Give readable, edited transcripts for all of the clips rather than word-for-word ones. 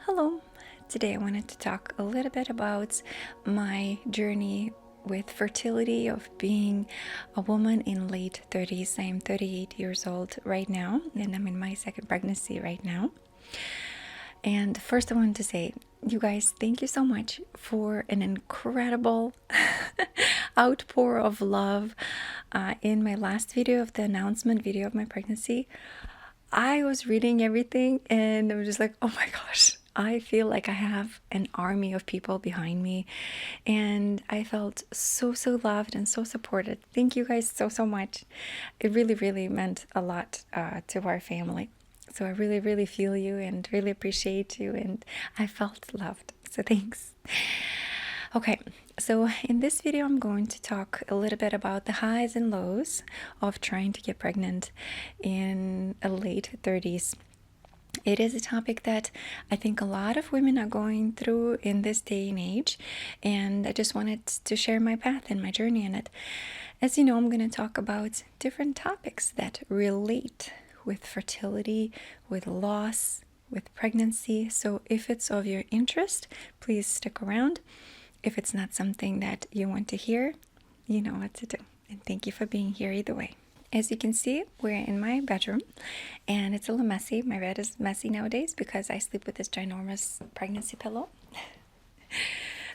Hello, today I wanted to talk a little bit about my journey with fertility of being a woman in late 30s. I am 38 years old right now and I'm in my second pregnancy right now. And first I wanted to say, you guys, thank you so much for an incredible outpour of love in my last video of the announcement video of my pregnancy. I was reading everything and I was just like, oh my gosh, I feel like I have an army of people behind me and I felt so loved and so supported. Thank you guys so much. It really meant a lot to our family. So I really feel you and really appreciate you, and I felt loved. So thanks. Okay, so in this video I'm going to talk a little bit about the highs and lows of trying to get pregnant in a late 30s. It is a topic that I think a lot of women are going through in this day and age, and I just wanted to share my path and my journey in it. As you know, I'm going to talk about different topics that relate with fertility, with loss, with pregnancy. So if it's of your interest, please stick around. If it's not something that you want to hear, you know what to do. And thank you for being here either way. As you can see, we're in my bedroom and it's a little messy. My bed is messy nowadays because I sleep with this ginormous pregnancy pillow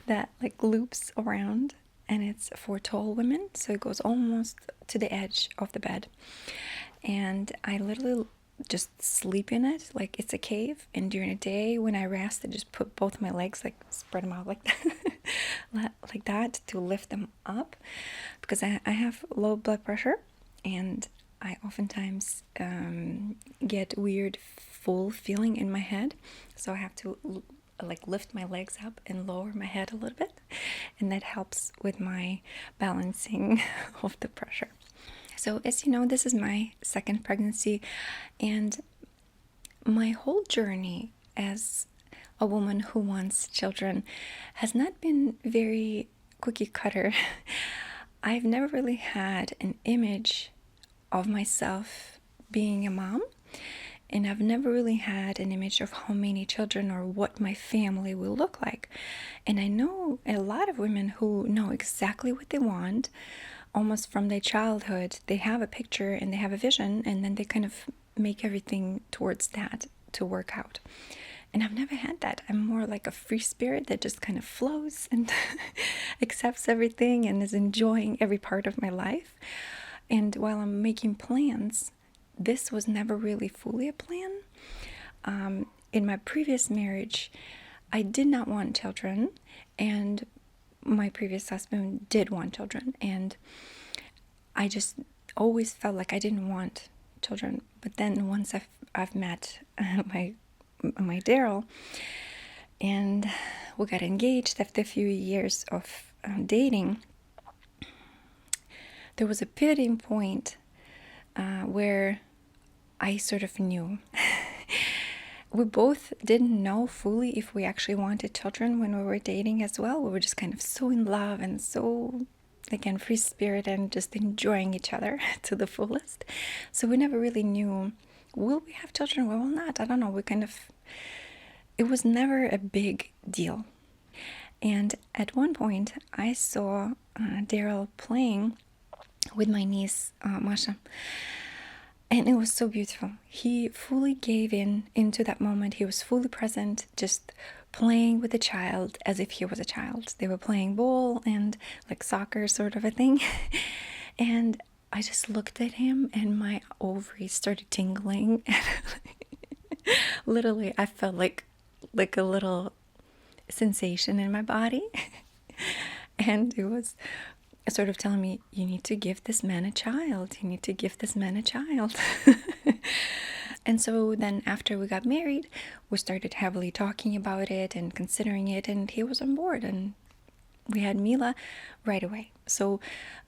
that like loops around, and it's for tall women, so it goes almost to the edge of the bed. And I literally just sleep in it like it's a cave, and during the day when I rest I just put both my legs, like spread them out like that like that to lift them up, because I have low blood pressure and I oftentimes get weird full feeling in my head, so I have to like lift my legs up and lower my head a little bit, and that helps with my balancing of the pressure. So as you know, this is my second pregnancy, and my whole journey as a woman who wants children has not been very cookie cutter. I've never really had an image of myself being a mom, and I've never really had an image of how many children or what my family will look like. And I know a lot of women who know exactly what they want almost from their childhood. They have a picture and they have a vision, and then they kind of make everything towards that to work out. And I've never had that. I'm more like a free spirit that just kind of flows and accepts everything and is enjoying every part of my life. And while I'm making plans, this was never really fully a plan. In my previous marriage, I did not want children, and my previous husband did want children, and I just always felt like I didn't want children. But then once I've met my Daryl, and we got engaged after a few years of dating, there was a pivoting point where I sort of knew. We both didn't know fully if we actually wanted children when we were dating as well. We were just kind of so in love and so, again, free spirit and just enjoying each other to the fullest. So we never really knew, will we have children, will we not? I don't know. It was never a big deal. And at one point, I saw Daryl playing with my niece, Masha. And it was so beautiful. He fully gave into that moment. He was fully present, just playing with the child as if he was a child. They were playing ball and like soccer sort of a thing. And I just looked at him and my ovaries started tingling. Literally, I felt like a little sensation in my body. And it was sort of telling me, you need to give this man a child. You need to give this man a child. And so then after we got married, we started heavily talking about it and considering it, and he was on board, and we had Mila right away. So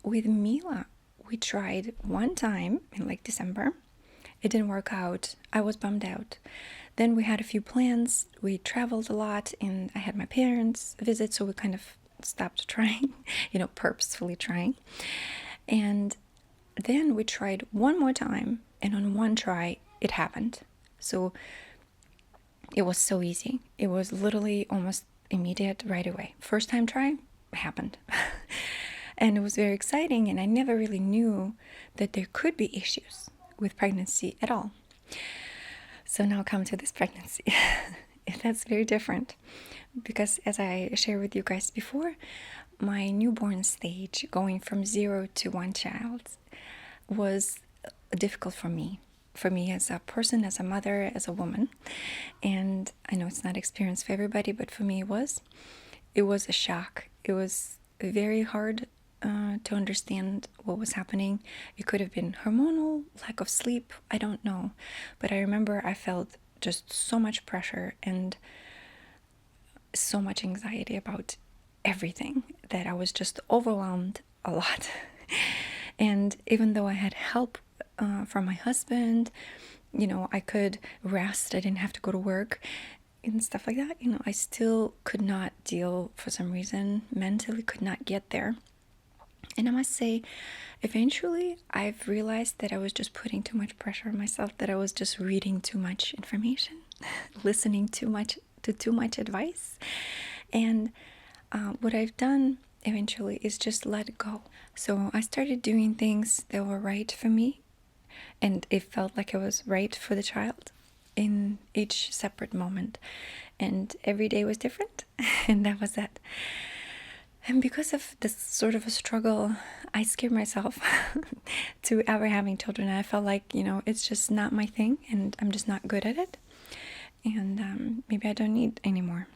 with Mila, we tried one time in like December. It didn't work out. I was bummed out. Then we had a few plans. We traveled a lot, and I had my parents visit, so we kind of stopped trying, purposefully trying. And then we tried one more time, and on one try, it happened. So it was so easy. It was literally almost immediate right away. First time try happened. And it was very exciting, and I never really knew that there could be issues with pregnancy at all. So now come to this pregnancy. That's very different because, as I shared with you guys before, my newborn stage, going from 0 to 1 child, was difficult for me as a person, as a mother, as a woman. And I know it's not experience for everybody, but for me it was a shock. It was very hard to understand what was happening. It could have been hormonal, lack of sleep, I don't know. But I remember I felt just so much pressure and so much anxiety about everything that I was just overwhelmed a lot. And even though I had help from my husband, I could rest, I didn't have to go to work and stuff like that, I still could not deal, for some reason, mentally could not get there. And I must say, eventually I've realized that I was just putting too much pressure on myself, that I was just reading too much information, listening too much advice. And what I've done eventually is just let it go. So I started doing things that were right for me, and it felt like it was right for the child in each separate moment. And every day was different, and that was that. And because of this sort of a struggle, I scared myself to ever having children. I felt like, it's just not my thing, and I'm just not good at it. And maybe I don't need anymore.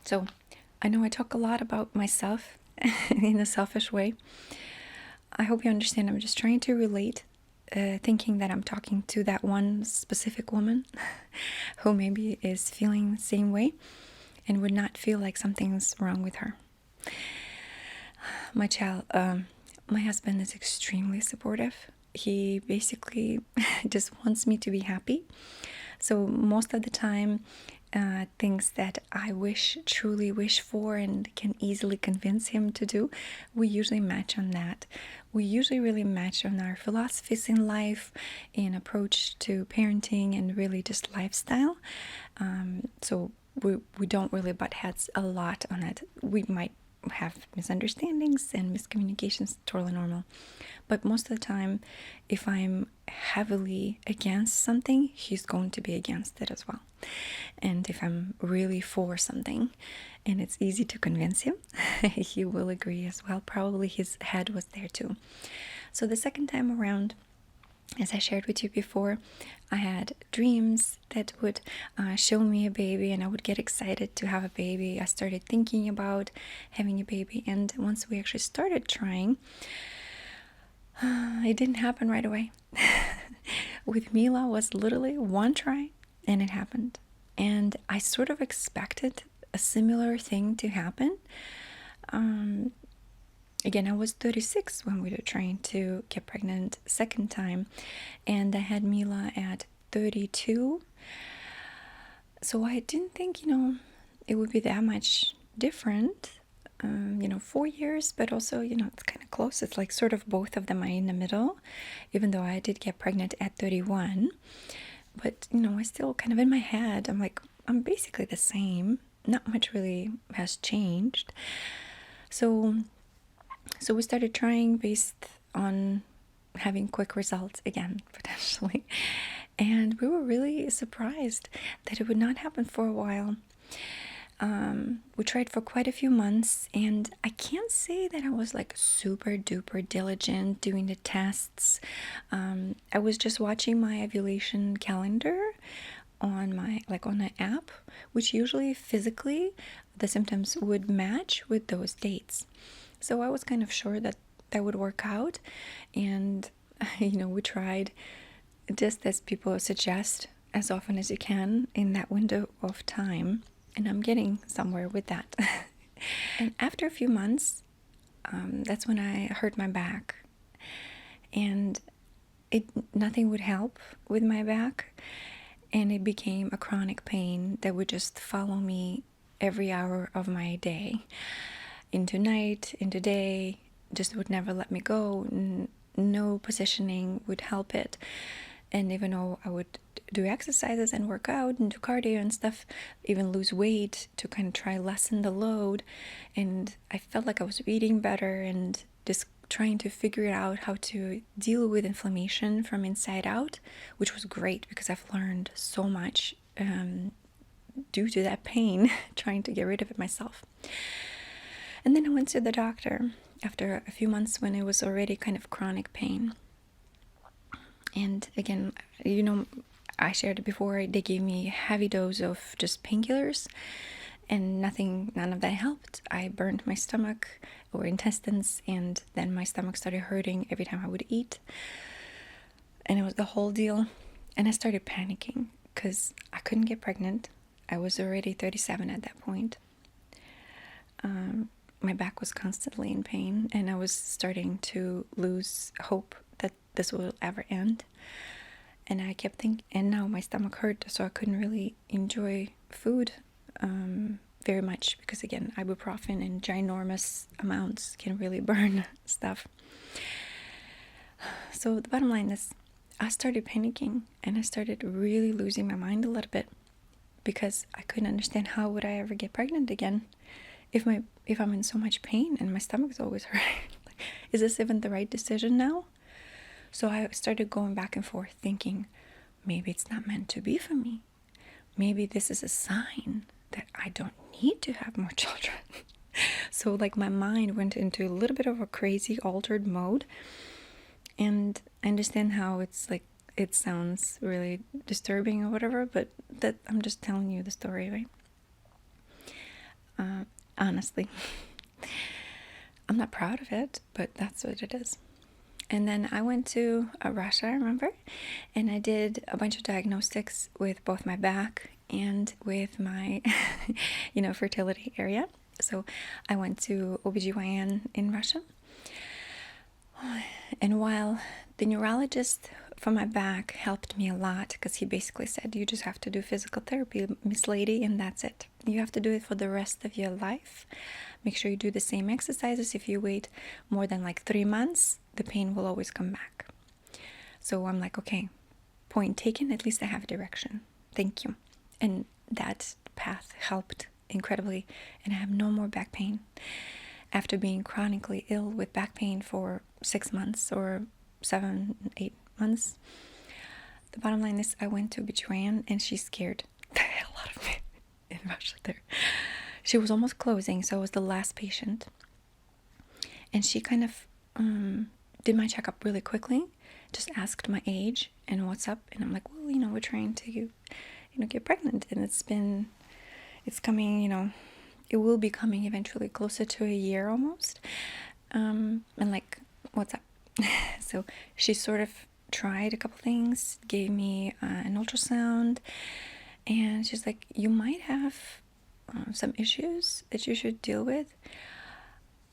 So I know I talk a lot about myself in a selfish way. I hope you understand. I'm just trying to relate, thinking that I'm talking to that one specific woman who maybe is feeling the same way and would not feel like something's wrong with her. My husband is extremely supportive. He basically just wants me to be happy. So most of the time, things that I truly wish for and can easily convince him to do, we usually match on that. We usually really match on our philosophies in life, in approach to parenting, and really just lifestyle. So we don't really butt heads a lot on it. We might have misunderstandings and miscommunications, totally normal. But most of the time, if I'm heavily against something, he's going to be against it as well. And if I'm really for something and it's easy to convince him, he will agree as well. Probably his head was there too. So the second time around, as I shared with you before, I had dreams that would show me a baby, and I would get excited to have a baby. I started thinking about having a baby, and once we actually started trying, it didn't happen right away. With Mila was literally one try, and it happened. And I sort of expected a similar thing to happen. Again, I was 36 when we were trying to get pregnant second time, and I had Mila at 32. So I didn't think, it would be that much different. 4 years, but also, it's kind of close. It's like sort of both of them are in the middle, even though I did get pregnant at 31. But, I still kind of in my head, I'm like, I'm basically the same. Not much really has changed. So we started trying based on having quick results again, potentially. And we were really surprised that it would not happen for a while. We tried for quite a few months, and I can't say that I was like super duper diligent doing the tests. I was just watching my ovulation calendar on an app, which usually physically the symptoms would match with those dates. So I was kind of sure that would work out. And, we tried, just as people suggest, as often as you can in that window of time. And I'm getting somewhere with that. And after a few months, that's when I hurt my back. And nothing would help with my back. And it became a chronic pain that would just follow me every hour of my day. Into night, into day, just would never let me go. No positioning would help it. And even though I would do exercises and work out and do cardio and stuff, even lose weight to kind of try lessen the load. And I felt like I was eating better and just trying to figure out how to deal with inflammation from inside out, which was great because I've learned so much due to that pain, trying to get rid of it myself. And then I went to the doctor after a few months when it was already kind of chronic pain. And again, I shared it before, they gave me a heavy dose of just painkillers and none of that helped. I burned my stomach or intestines, and then my stomach started hurting every time I would eat. And it was the whole deal. And I started panicking because I couldn't get pregnant. I was already 37 at that point. My back was constantly in pain, and I was starting to lose hope that this will ever end. And I kept thinking, and now my stomach hurt, so I couldn't really enjoy food very much because, again, ibuprofen in ginormous amounts can really burn stuff. So the bottom line is, I started panicking, and I started really losing my mind a little bit because I couldn't understand how would I ever get pregnant again if I'm in so much pain and my stomach's always hurting. Like, is this even the right decision now? So I started going back and forth thinking, maybe it's not meant to be for me. Maybe this is a sign that I don't need to have more children. So like my mind went into a little bit of a crazy altered mode. And I understand how it's like, it sounds really disturbing or whatever, but that I'm just telling you the story, right? Honestly, I'm not proud of it, but that's what it is. And then I went to Russia, I remember, and I did a bunch of diagnostics with both my back and with my, fertility area. So I went to OBGYN in Russia. And while the neurologist for my back helped me a lot, because he basically said, you just have to do physical therapy, Miss Lady, and that's it. You have to do it for the rest of your life. Make sure you do the same exercises. If you wait more than like 3 months, the pain will always come back. So I'm like, okay, point taken, at least I have direction. Thank you. And that path helped incredibly, and I have no more back pain. After being chronically ill with back pain for 6 months or 7, 8 months, the bottom line is I went to OBGYN and she scared the hell out of me in Russia there. She was almost closing, so I was the last patient. And she kind of did my checkup really quickly, just asked my age and what's up. And I'm like, well, we're trying to, get pregnant. And it's coming, it will be coming eventually closer to a year almost. And like, what's up? So she sort of tried a couple things, gave me an ultrasound, and she's like, you might have some issues that you should deal with.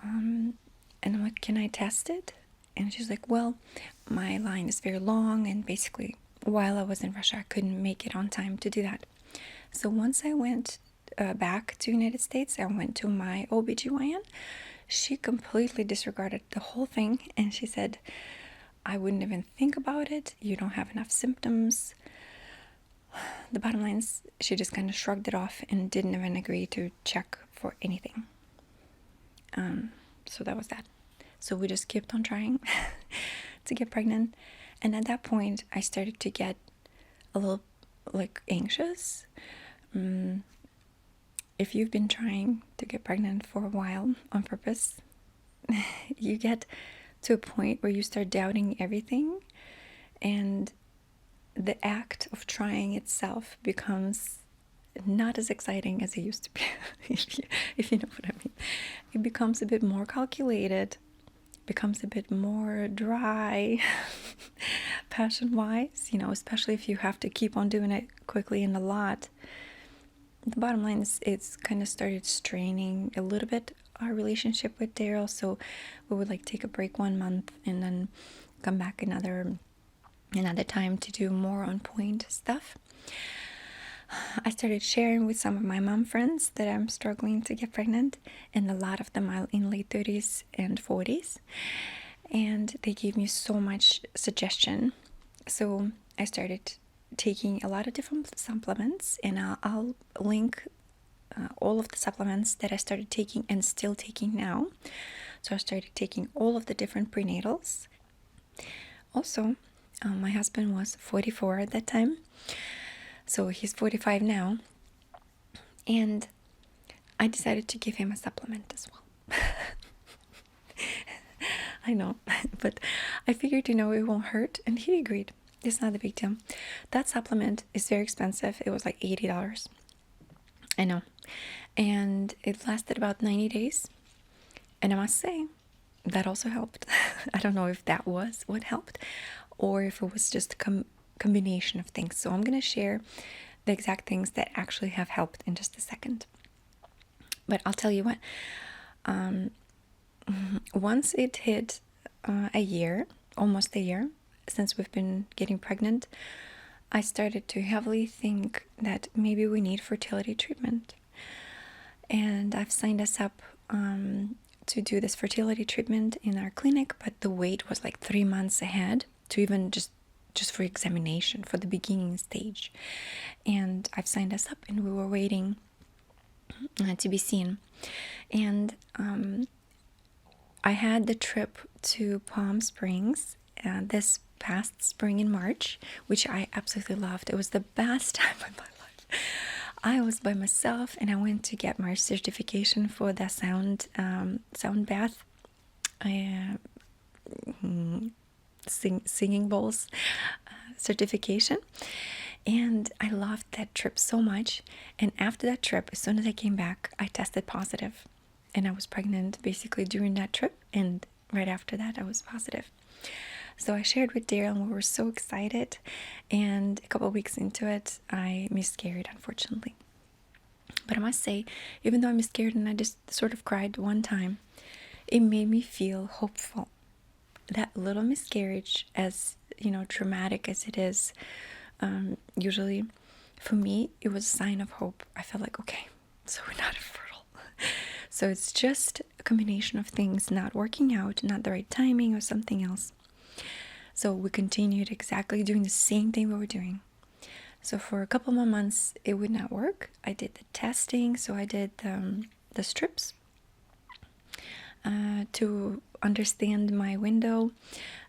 And I'm like, can I test it? And she's like, well, my line is very long, and basically while I was in Russia, I couldn't make it on time to do that. So once I went back to United States, I went to my OBGYN. She completely disregarded the whole thing, and she said, I wouldn't even think about it. You don't have enough symptoms. The bottom line is she just kind of shrugged it off and didn't even agree to check for anything. So that was that. So we just kept on trying to get pregnant. And at that point, I started to get a little anxious. If you've been trying to get pregnant for a while on purpose, you get to a point where you start doubting everything, and the act of trying itself becomes not as exciting as it used to be, if you know what I mean. It becomes a bit more calculated, becomes a bit more dry, passion-wise, especially if you have to keep on doing it quickly and a lot. The bottom line is it's kind of started straining a little bit our relationship with Daryl, so we would take a break 1 month and then come back another time to do more on point stuff. I started sharing with some of my mom friends that I'm struggling to get pregnant, and a lot of them are in late 30s and 40s, and they gave me so much suggestion. So I started taking a lot of different supplements, and I'll link all of the supplements that I started taking and still taking now. So I started taking all of the different prenatals. Also, my husband was 44 at that time, so he's 45 now, and I decided to give him a supplement as well. I know, but I figured, it won't hurt, and he agreed. It's not a big deal. That supplement is very expensive. It was like $80. I know. And it lasted about 90 days. And I must say, that also helped. I don't know if that was what helped or if it was just a combination of things. So I'm going to share the exact things that actually have helped in just a second. But I'll tell you what, once it hit a year, almost a year, since we've been getting pregnant, I started to heavily think that maybe we need fertility treatment. And I've signed us up to do this fertility treatment in our clinic, but the wait was like 3 months ahead to even just for examination, for the beginning stage. And I've signed us up, and we were waiting to be seen. And I had the trip to Palm Springs this past spring in March, which I absolutely loved. It was the best time of my life. I was by myself, and I went to get my certification for the sound bath, singing bowls certification. And I loved that trip so much. And after that trip, as soon as I came back, I tested positive. And I was pregnant basically during that trip. And right after that, I was positive. So I shared with Daryl, and we were so excited. And a couple of weeks into it, I miscarried, unfortunately. But I must say, even though I miscarried and I just sort of cried one time, it made me feel hopeful. That little miscarriage, as traumatic as it is, usually for me, it was a sign of hope. I felt like, okay, so we're not infertile. So it's just a combination of things not working out, not the right timing, or something else. So we continued exactly doing the same thing we were doing. So for a couple more months, it would not work. I did the testing, so I did the strips to understand my window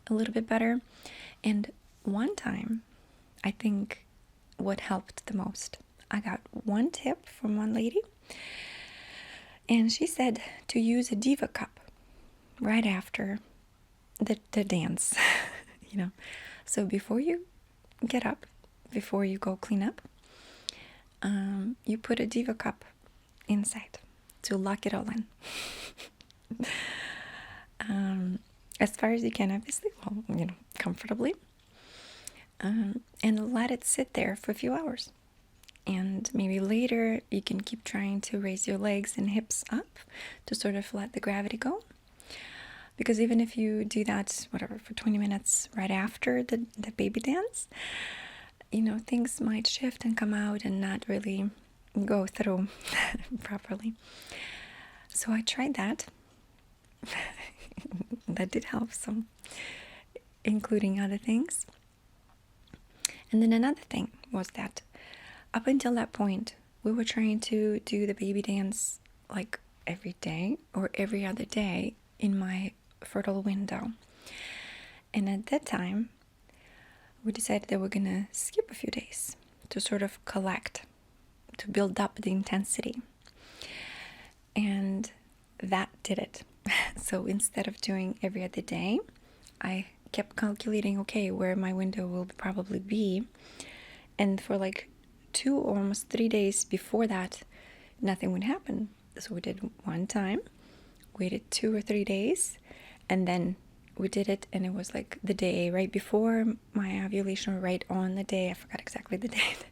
a little bit better. And one time, I think what helped the most, I got one tip from one lady, and she said to use a diva cup right after the dance. So before you get up, before you go clean up, you put a diva cup inside to lock it all in. As far as you can, obviously, comfortably, and let it sit there for a few hours. And maybe later you can keep trying to raise your legs and hips up to sort of let the gravity go. Because even if you do that, for 20 minutes right after the baby dance, things might shift and come out and not really go through properly. So I tried that. That did help some, including other things. And then another thing was that up until that point, we were trying to do the baby dance like every day or every other day in my fertile window. And at that time, we decided that we're gonna skip a few days to sort of collect, to build up the intensity. And that did it. So instead of doing every other day, I kept calculating, okay, where my window will probably be. And for like 2 or almost 3 days before that, nothing would happen. So we did one time, waited 2 or 3 days, and then we did it, and it was like the day right before my ovulation, or right on the day, I forgot exactly the date.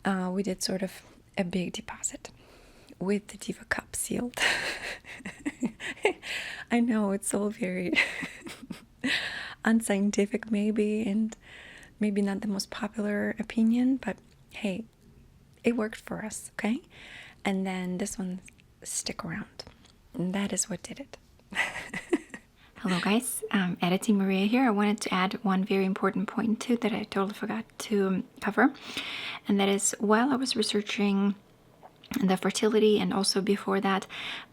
We did sort of a big deposit with the diva cup sealed. I know it's all very unscientific maybe, and maybe not the most popular opinion, but hey, it worked for us, okay? And then this one stick around, and that is what did it. Hello guys, Editing Maria here. I wanted to add one very important point too that I totally forgot to cover, and that is while I was researching the fertility and also before that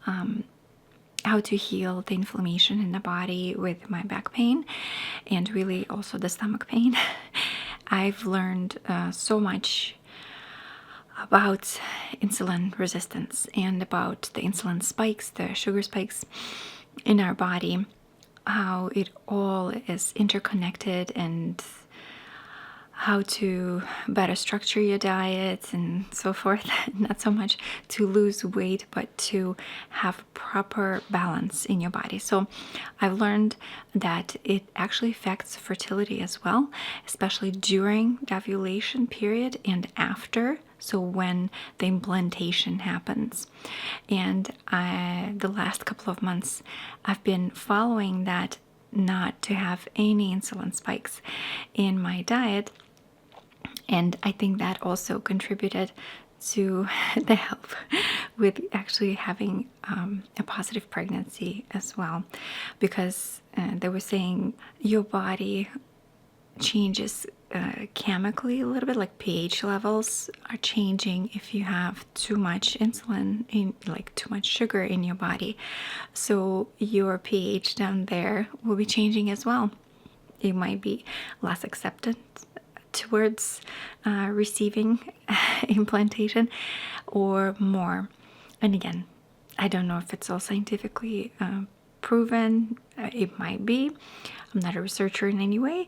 how to heal the inflammation in the body with my back pain and really also the stomach pain, I've learned so much about insulin resistance and about the insulin spikes, the sugar spikes in our body, how it all is interconnected, and how to better structure your diet and so forth. Not so much to lose weight, but to have proper balance in your body. So I've learned that it actually affects fertility as well, especially during the ovulation period and after. So when the implantation happens. And the last couple of months, I've been following that not to have any insulin spikes in my diet. And I think that also contributed to the help with actually having a positive pregnancy as well. Because they were saying your body changes chemically a little bit, like pH levels are changing if you have too much insulin in, like too much sugar in your body. So your pH down there will be changing as well. You might be less acceptant towards receiving implantation or more. And again, I don't know if it's all scientifically proven. It might be. I'm not a researcher in any way,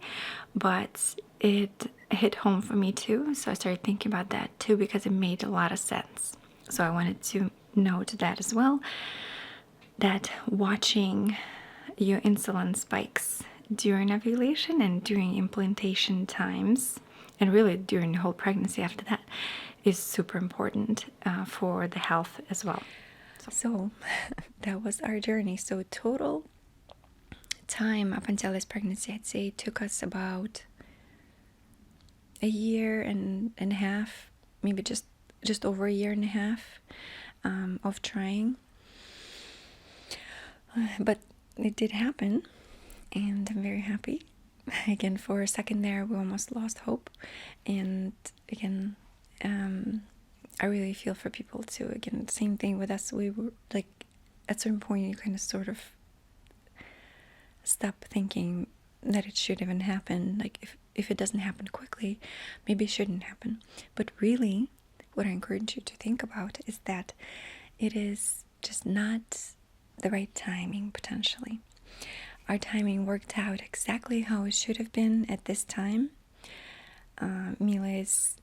but it hit home for me too. So I started thinking about that too because it made a lot of sense. So I wanted to note that as well, that watching your insulin spikes during ovulation and during implantation times, and really during the whole pregnancy after that, is super important for the health as well. So that was our journey. So total time up until this pregnancy, I'd say it took us about a year and a half, maybe just over a year and a half of trying. But it did happen, and I'm very happy. Again, for a second there, we almost lost hope. And again, I really feel for people too. Again, same thing with us. We were like, at a certain point, you kind of sort of stop thinking that it should even happen. Like, if it doesn't happen quickly, maybe it shouldn't happen. But really, what I encourage you to think about is that it is just not the right timing, potentially. Our timing worked out exactly how it should have been at this time. Mila is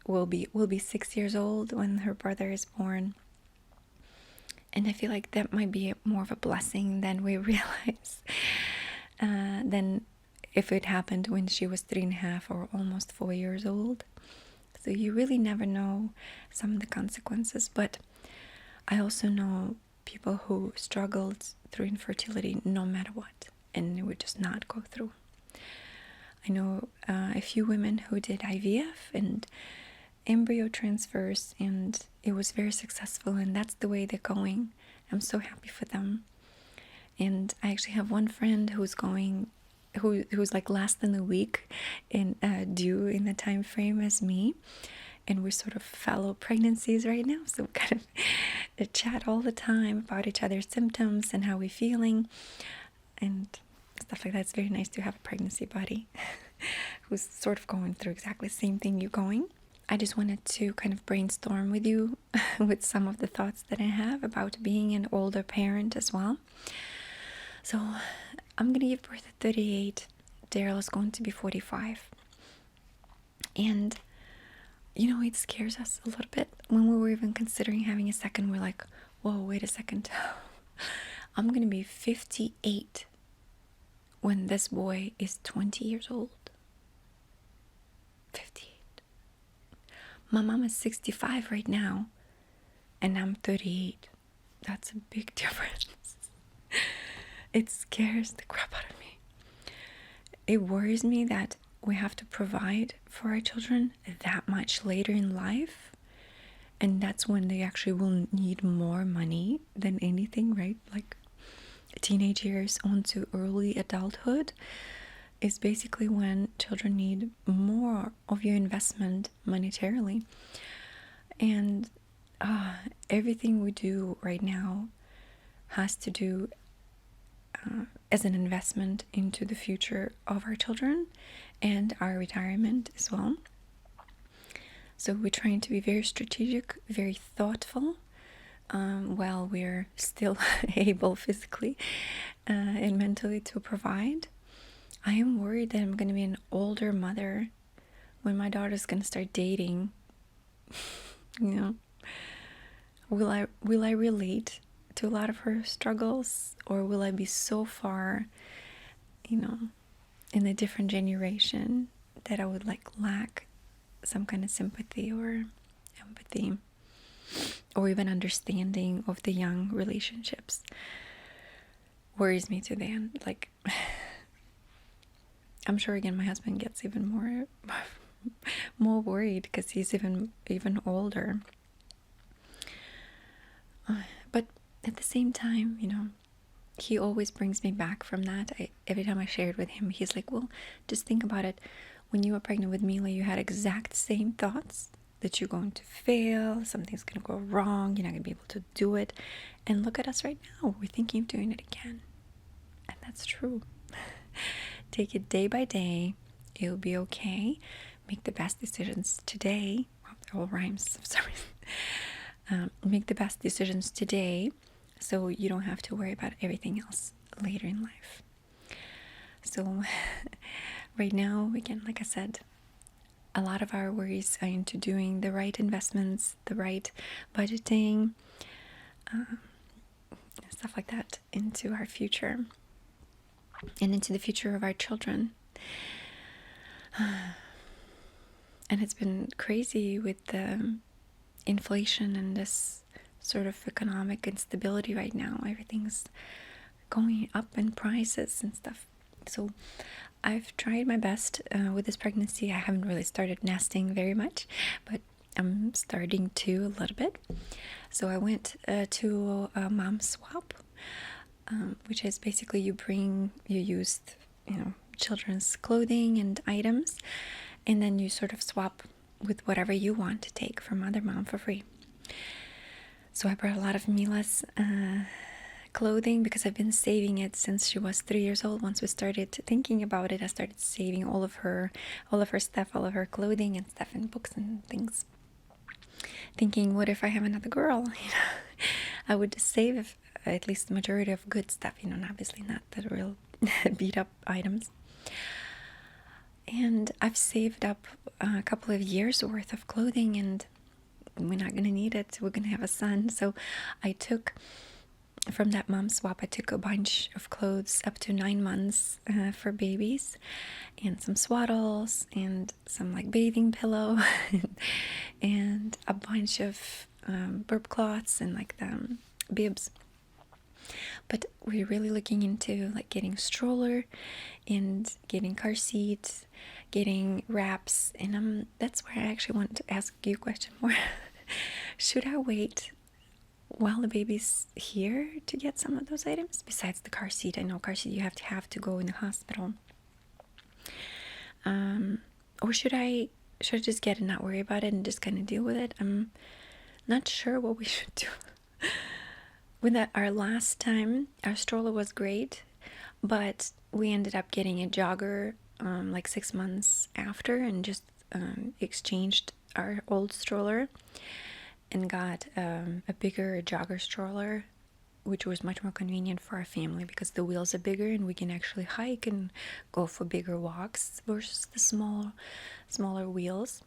will be 6 years old when her brother is born. And I feel like that might be more of a blessing than we realize. Than if it happened when she was 3.5 or almost 4 years old. So you really never know some of the consequences. But I also know people who struggled through infertility no matter what, and it would just not go through. I know a few women who did IVF and embryo transfers, and it was very successful, and that's the way they're going. I'm so happy for them. And I actually have one friend who's like less than a week in due in the time frame as me, and we're sort of fellow pregnancies right now, so we kind of chat all the time about each other's symptoms and how we're feeling and stuff like that. It's very nice to have a pregnancy buddy who's sort of going through exactly the same thing you're going. I just wanted to kind of brainstorm with you with some of the thoughts that I have about being an older parent as well. So I'm gonna give birth at 38. Daryl is going to be 45. And you know, it scares us a little bit. When we were even considering having a second, we're like, whoa, wait a second. I'm going to be 58 when this boy is 20 years old. 58. My mom is 65 right now, and I'm 38. That's a big difference. It scares the crap out of me. It worries me that we have to provide for our children that much later in life, and that's when they actually will need more money than anything, right? Like, teenage years onto early adulthood is basically when children need more of your investment monetarily. And everything we do right now has to do as an investment into the future of our children and our retirement as well. So we're trying to be very strategic, very thoughtful, while we're still able physically and mentally to provide. I am worried that I'm going to be an older mother when my daughter's going to start dating. Will I relate to a lot of her struggles, or will I be so far, in a different generation that I would lack some kind of sympathy or empathy or even understanding of the young relationships? Worries me to the end. I'm sure again my husband gets even more worried because he's even older. But at the same time, he always brings me back from that. Every time I share it with him, he's like, well, just think about it. When you were pregnant with Mila, you had exact same thoughts that you're going to fail, something's going to go wrong, you're not going to be able to do it. And look at us right now. We're thinking of doing it again. And that's true. Take it day by day. It'll be okay. Make the best decisions today. Well, it all rhymes for some reason. Make the best decisions today so you don't have to worry about everything else later in life. So right now, again, like I said, a lot of our worries are into doing the right investments, the right budgeting, stuff like that into our future and into the future of our children. And it's been crazy with the inflation and this sort of economic instability right now. Everything's going up in prices and stuff. So I've tried my best with this pregnancy. I haven't really started nesting very much, but I'm starting to a little bit. So I went to a mom swap, which is basically you use children's clothing and items, and then you sort of swap with whatever you want to take from other mom for free. So I brought a lot of Mila's clothing because I've been saving it since she was 3 years old. Once we started thinking about it, I started saving all of her stuff, all of her clothing and stuff, and books and things. Thinking, what if I have another girl? I would save at least the majority of good stuff, obviously not the real beat up items. And I've saved up a couple of years worth of clothing, and we're not going to need it. We're going to have a son. So I took, from that mom swap, I took a bunch of clothes up to 9 months for babies, and some swaddles, and some bathing pillow, and a bunch of burp cloths and the bibs. But we're really looking into getting stroller and getting car seats, getting wraps, and that's where I actually want to ask you a question more. Should I wait while the baby's here to get some of those items? Besides the car seat, I know car seat you have to go in the hospital. Or should I just get it and not worry about it and just kind of deal with it? I'm not sure what we should do. With our last time, our stroller was great, but we ended up getting a jogger 6 months after, and just exchanged our old stroller and got a bigger jogger stroller, which was much more convenient for our family because the wheels are bigger and we can actually hike and go for bigger walks versus the smaller wheels.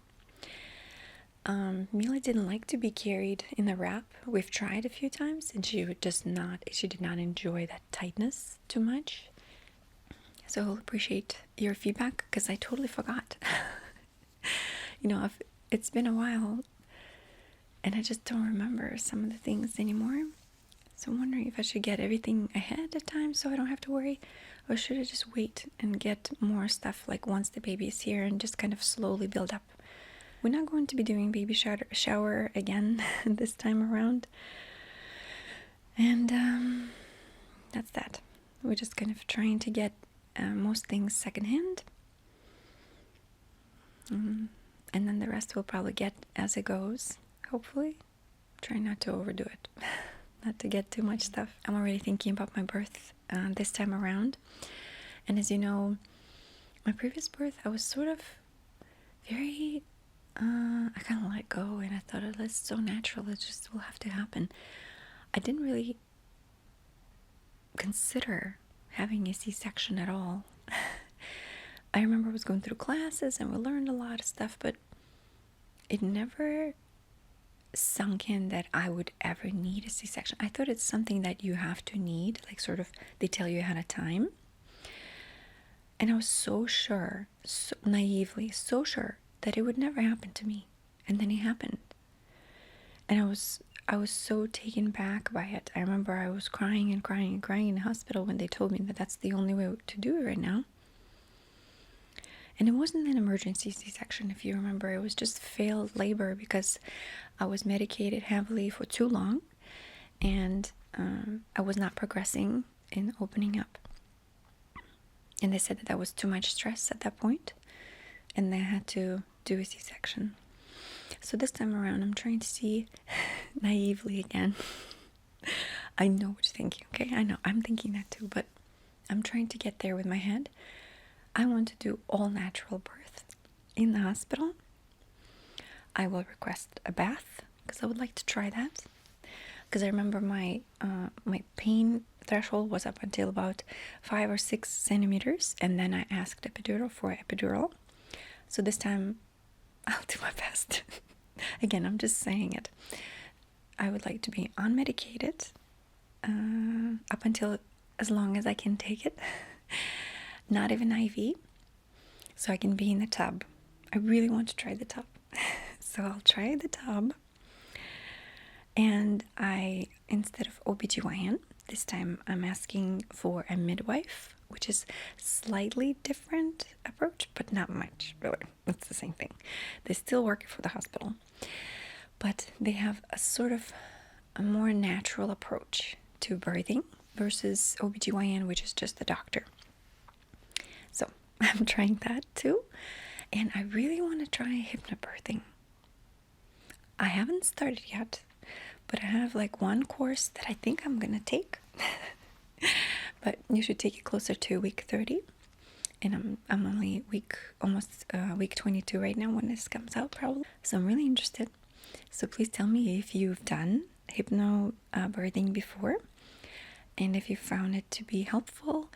Mila didn't like to be carried in the wrap. We've tried a few times, and she did not enjoy that tightness too much. So I'll appreciate your feedback because I totally forgot. It's been a while, and I just don't remember some of the things anymore. So I'm wondering if I should get everything ahead of time so I don't have to worry, or should I just wait and get more stuff once the baby is here and just kind of slowly build up. We're not going to be doing baby shower again this time around. And that's that. We're just kind of trying to get most things secondhand. And then the rest we'll probably get as it goes, hopefully. Try not to overdo it, not to get too much stuff. I'm already thinking about my birth this time around. And as you know, my previous birth, I was sort of very, I kind of let go, and I thought, oh, that's so natural, it just will have to happen. I didn't really consider having a C-section at all. I remember I was going through classes and we learned a lot of stuff, but it never sunk in that I would ever need a C-section. I thought it's something that you have to need, like sort of they tell you ahead of time. And I was so sure, so naively, so sure that it would never happen to me. And then it happened. And I was so taken back by it. I remember I was crying and crying and crying in the hospital when they told me that that's the only way to do it right now. And it wasn't an emergency C-section, if you remember. It was just failed labor because I was medicated heavily for too long, and I was not progressing in opening up. And they said that was too much stress at that point, and they had to do a C-section. So this time around, I'm trying to see naively again. I know what you're thinking, okay? I know, I'm thinking that too, but I'm trying to get there with my head. I want to do all natural birth in the hospital. I will request a bath because I would like to try that. Because I remember my pain threshold was up until about 5 or 6 centimeters, and then I asked epidural for epidural. So this time I'll do my best. Again, I'm just saying it. I would like to be unmedicated up until as long as I can take it. Not even IV, so I can be in the tub. I really want to try the tub. So I'll try the tub. And instead of OBGYN, this time I'm asking for a midwife, which is slightly different approach, but not much, really. It's the same thing. They still work for the hospital, but they have a sort of a more natural approach to birthing versus OBGYN, which is just the doctor. So I'm trying that too. And I really want to try hypnobirthing. I haven't started yet, but I have like one course that I think I'm going to take. But you should take it closer to week 30. And I'm only almost week 22 right now when this comes out probably. So I'm really interested. So please tell me if you've done hypnobirthing before and if you found it to be helpful.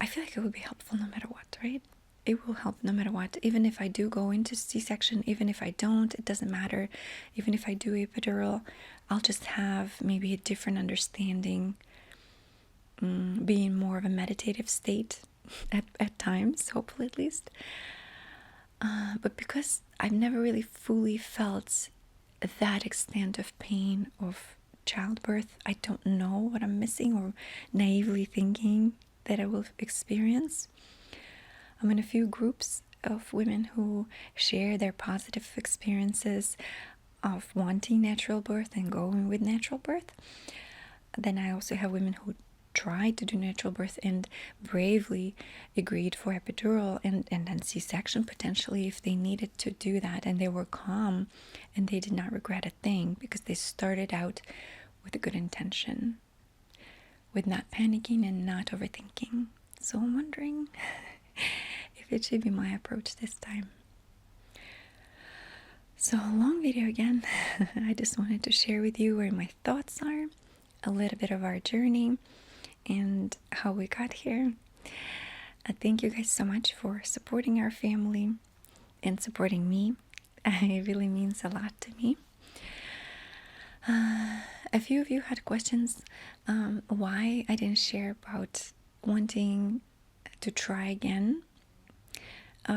I feel like it would be helpful no matter what, right? It will help no matter what. Even if I do go into C-section, even if I don't, it doesn't matter. Even if I do epidural, I'll just have maybe a different understanding, be in more of a meditative state at times, hopefully at least. But because I've never really fully felt that extent of pain of childbirth, I don't know what I'm missing or naively thinking that I will experience. I'm in a few groups of women who share their positive experiences of wanting natural birth and going with natural birth. Then I also have women who tried to do natural birth and bravely agreed for epidural and then C-section potentially if they needed to do that, and they were calm and they did not regret a thing because they started out with a good intention, with not panicking and not overthinking. So I'm wondering if it should be my approach this time. So long video again. I just wanted to share with you where my thoughts are, a little bit of our journey and how we got here. Thank you guys so much for supporting our family and supporting me. It really means a lot to me. A few of you had questions why I didn't share about wanting to try again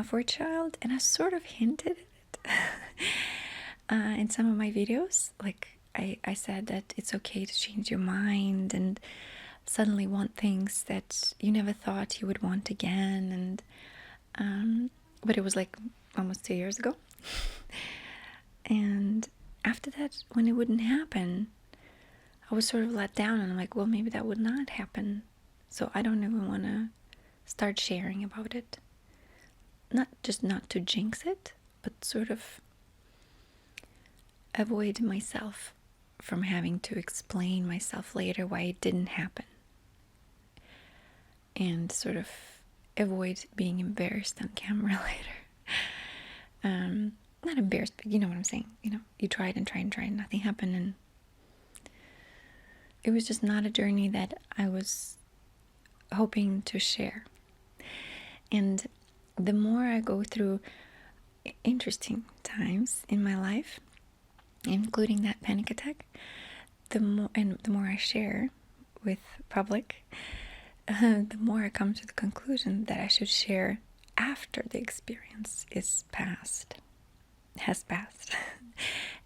for a child, and I sort of hinted at it in some of my videos. Like I said that it's okay to change your mind and suddenly want things that you never thought you would want again, and but it was like almost 2 years ago. And after that, when it wouldn't happen, I was sort of let down, and I'm like, well, maybe that would not happen. So I don't even want to start sharing about it. Not to jinx it, but sort of avoid myself from having to explain myself later why it didn't happen. And sort of avoid being embarrassed on camera later. Not embarrassed, but you know what I'm saying. You tried and tried and tried, and nothing happened, and it was just not a journey that I was hoping to share. And the more I go through interesting times in my life, including that panic attack, the more I share with public, the more I come to the conclusion that I should share after the experience has passed,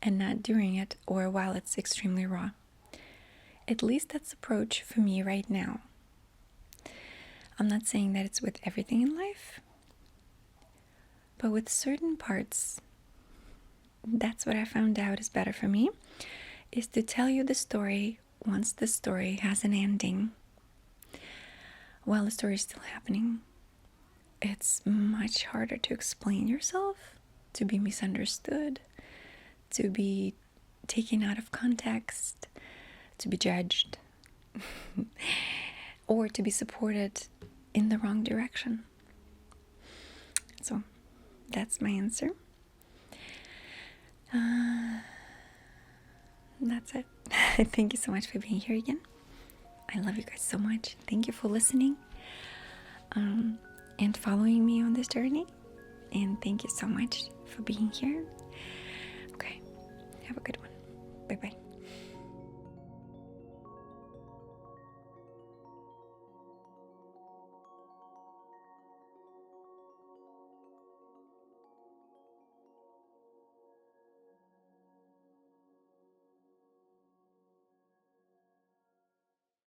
and not during it or while it's extremely raw. At least that's the approach for me right now. I'm not saying that it's with everything in life, but with certain parts, that's what I found out is better for me, is to tell you the story once the story has an ending. While the story is still happening, it's much harder to explain yourself, to be misunderstood, to be taken out of context, to be judged, or to be supported in the wrong direction. So that's my answer. That's it. Thank you so much for being here again. I love you guys so much. Thank you for listening and following me on this journey. And thank you so much for being here. Okay, have a good one. Bye-bye.